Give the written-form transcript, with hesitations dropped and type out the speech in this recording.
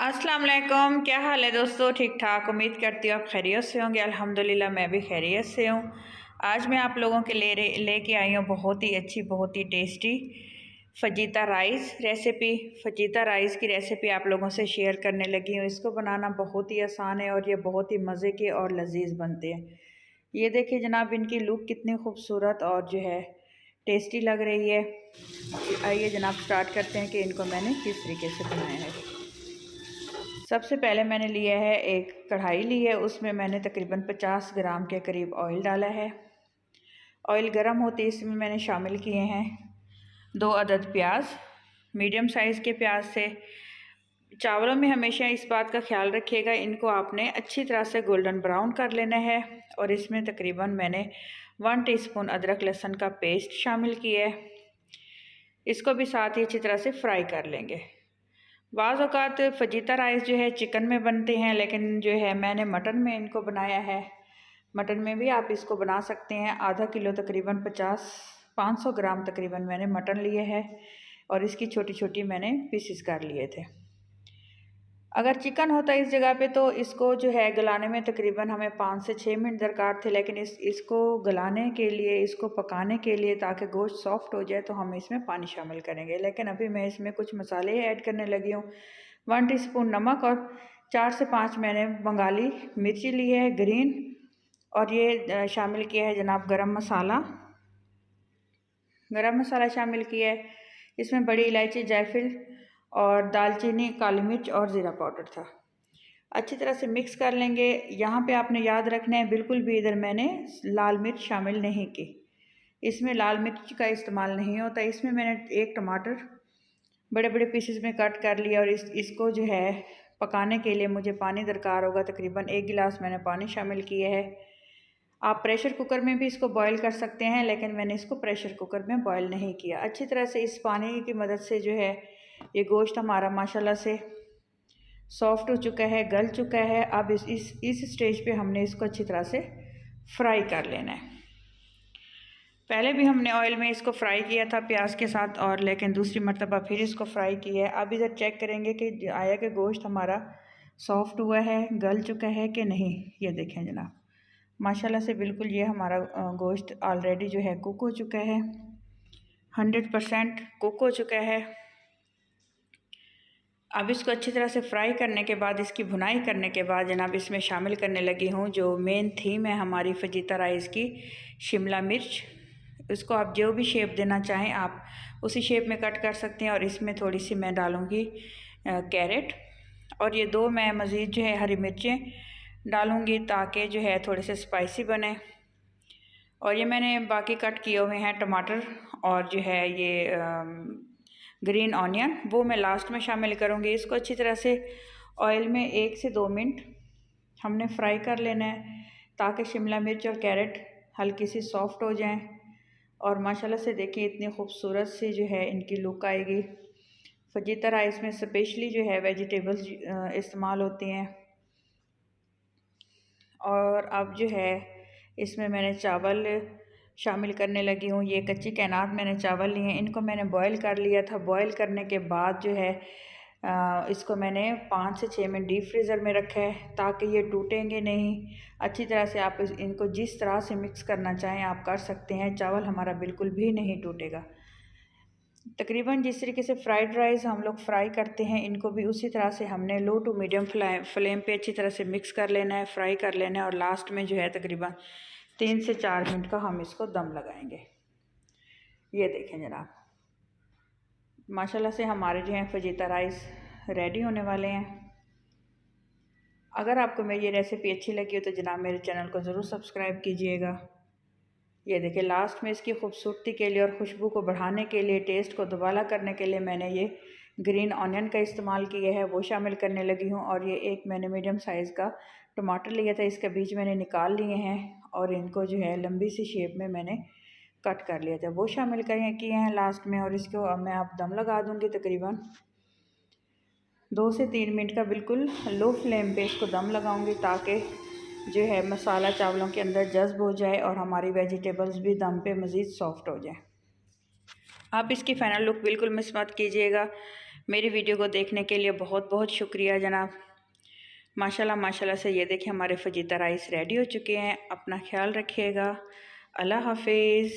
अस्सलाम वालेकुम। क्या हाल है दोस्तों? ठीक ठाक, उम्मीद करती हूँ आप खैरियत से होंगे। अल्हम्दुलिल्लाह मैं भी खैरियत से हूँ। आज मैं आप लोगों के लेके आई हूँ बहुत ही अच्छी, बहुत ही tasty fajita rice recipe. Fajita rice की रेसिपी आप लोगों से शेयर करने लगी हूँ। इसको बनाना बहुत ही आसान है और ये बहुत ही मज़े के और लजीज बनते हैं। ये देखिए जनाब, इनकी लुक कितनी खूबसूरत और जो है टेस्टी लग रही है। आइए जनाब स्टार्ट करते हैं कि इनको मैंने किस तरीके से बनाया है। सबसे पहले मैंने लिया है एक कढ़ाई ली है, उसमें मैंने तकरीबन 50 ग्राम के करीब ऑयल डाला है। ऑयल गर्म होते इसमें मैंने शामिल किए हैं 2 अदद प्याज, मीडियम साइज़ के प्याज से। चावलों में हमेशा इस बात का ख्याल रखिएगा, इनको आपने अच्छी तरह से गोल्डन ब्राउन कर लेना है। और इसमें तकरीबन मैंने 1 टीस्पून अदरक लहसुन का पेस्ट शामिल किया है। इसको भी साथ ही अच्छी तरह से फ्राई कर लेंगे। बाज़ औक़ात फजीता राइस जो है चिकन में बनते हैं, लेकिन जो है मैंने मटन में इनको बनाया है। मटन में भी आप इसको बना सकते हैं। आधा किलो तकरीबन 500 ग्राम तकरीबन मैंने मटन लिए है और इसकी छोटी छोटी मैंने पीसेस कर लिए थे। अगर चिकन होता इस जगह पे तो इसको जो है गलाने में तकरीबन हमें 5 से 6 मिनट दरकार थे, लेकिन इसको गलाने के लिए, इसको पकाने के लिए ताकि गोश्त सॉफ्ट हो जाए तो हम इसमें पानी शामिल करेंगे। लेकिन अभी मैं इसमें कुछ मसाले ऐड करने लगी हूँ। 1 टीस्पून नमक और 4 से 5 मैंने बंगाली मिर्ची ली है ग्रीन, और ये शामिल किया है जनाब गरम मसाला शामिल किया है। इसमें बड़ी इलायची, जायफल और दालचीनी, काली मिर्च और ज़ीरा पाउडर था। अच्छी तरह से मिक्स कर लेंगे। यहाँ पे आपने याद रखना है, बिल्कुल भी इधर मैंने लाल मिर्च शामिल नहीं की। इसमें लाल मिर्च का इस्तेमाल नहीं होता। इसमें मैंने एक टमाटर बड़े बड़े पीसेस में कट कर लिया और इसको जो है पकाने के लिए मुझे पानी दरकार होगा। तकरीबन 1 गिलास मैंने पानी शामिल किया है। आप प्रेशर कुकर में भी इसको बॉईल कर सकते हैं, लेकिन मैंने इसको प्रेशर कुकर में बॉईल नहीं किया। अच्छी तरह से इस पानी की मदद से जो है ये गोश्त हमारा माशाल्लाह से सॉफ्ट हो चुका है, गल चुका है। अब इस स्टेज पे हमने इसको अच्छी तरह से फ्राई कर लेना है। पहले भी हमने ऑयल में इसको फ्राई किया था प्याज के साथ, और लेकिन दूसरी मरतबा फिर इसको फ्राई किया है। अब इधर चेक करेंगे कि आया कि गोश्त हमारा सॉफ्ट हुआ है, गल चुका है कि नहीं। ये देखें जनाब, माशाल्लाह से बिल्कुल ये हमारा गोश्त ऑलरेडी जो है कुक हो चुका है, 100% कुक हो चुका है। अब इसको अच्छी तरह से फ्राई करने के बाद, इसकी भुनाई करने के बाद जनाब इसमें शामिल करने लगी हूँ जो मेन थीम है हमारी फजीता राइस की, शिमला मिर्च। इसको आप जो भी शेप देना चाहें आप उसी शेप में कट कर सकते हैं। और इसमें थोड़ी सी मैं डालूँगी कैरेट, और ये 2 मैं मज़ीद जो है हरी मिर्चें डालूँगी ताकि जो है थोड़े से स्पाइसी बने। और ये मैंने बाकी कट किए हुए हैं टमाटर और जो है ये ग्रीन ऑनियन, वो मैं लास्ट में शामिल करूँगी। इसको अच्छी तरह से ऑयल में 1 से 2 मिनट हमने फ्राई कर लेना है ताकि शिमला मिर्च और कैरेट हल्की सी सॉफ्ट हो जाएं। और माशाल्लाह से देखिए इतनी खूबसूरत सी जो है इनकी लुक आएगी। फजीता राइस में स्पेशली जो है वेजिटेबल्स इस्तेमाल होती हैं। और अब जो है इसमें मैंने चावल शामिल करने लगी हूँ। ये कच्ची कैनात मैंने चावल लिए हैं, इनको मैंने बॉईल कर लिया था। बॉईल करने के बाद जो है इसको मैंने 5 से 6 मिनट डीप फ्रीज़र में रखा है ताकि ये टूटेंगे नहीं। अच्छी तरह से आप इनको जिस तरह से मिक्स करना चाहें आप कर सकते हैं, चावल हमारा बिल्कुल भी नहीं टूटेगा। तकरीबन जिस तरीके से फ्राइड राइस हम लोग फ्राई करते हैं, इनको भी उसी तरह से हमने लो टू मीडियम फ्लेम पे अच्छी तरह से मिक्स कर लेना है, फ्राई कर लेना है। और लास्ट में जो है तकरीबन 3 से 4 मिनट का हम इसको दम लगाएंगे। ये देखें जनाब, माशाल्लाह से हमारे जो हैं फजीता राइस रेडी होने वाले हैं। अगर आपको मेरी ये रेसिपी अच्छी लगी हो तो जनाब मेरे चैनल को ज़रूर सब्सक्राइब कीजिएगा। ये देखिए लास्ट में इसकी खूबसूरती के लिए और खुशबू को बढ़ाने के लिए, टेस्ट को दोबारा करने के लिए मैंने ये ग्रीन ऑनियन का इस्तेमाल किया है, वो शामिल करने लगी हूँ। और ये एक मैंने मीडियम साइज़ का टमाटर लिया था, इसके बीज मैंने निकाल लिए हैं और इनको जो है लंबी सी शेप में मैंने कट कर लिया था, वो शामिल किए हैं लास्ट में। और इसको अब मैं आप दम लगा दूँगी तकरीबन 2 से 3 मिनट का, बिल्कुल लो फ्लेम पे इसको दम लगाऊंगी ताकि जो है मसाला चावलों के अंदर जज्ब हो जाए और हमारी वेजिटेबल्स भी दम पे मज़ीद सॉफ्ट हो जाए। आप इसकी फ़ाइनल लुक बिल्कुल मिस मत कीजिएगा। मेरी वीडियो को देखने के लिए बहुत बहुत शुक्रिया जनाब। माशाल्लाह माशाल्लाह से ये देखिए हमारे फजीता राइस रेडी हो चुके हैं। अपना ख्याल रखिएगा। अल्लाह हाफिज़।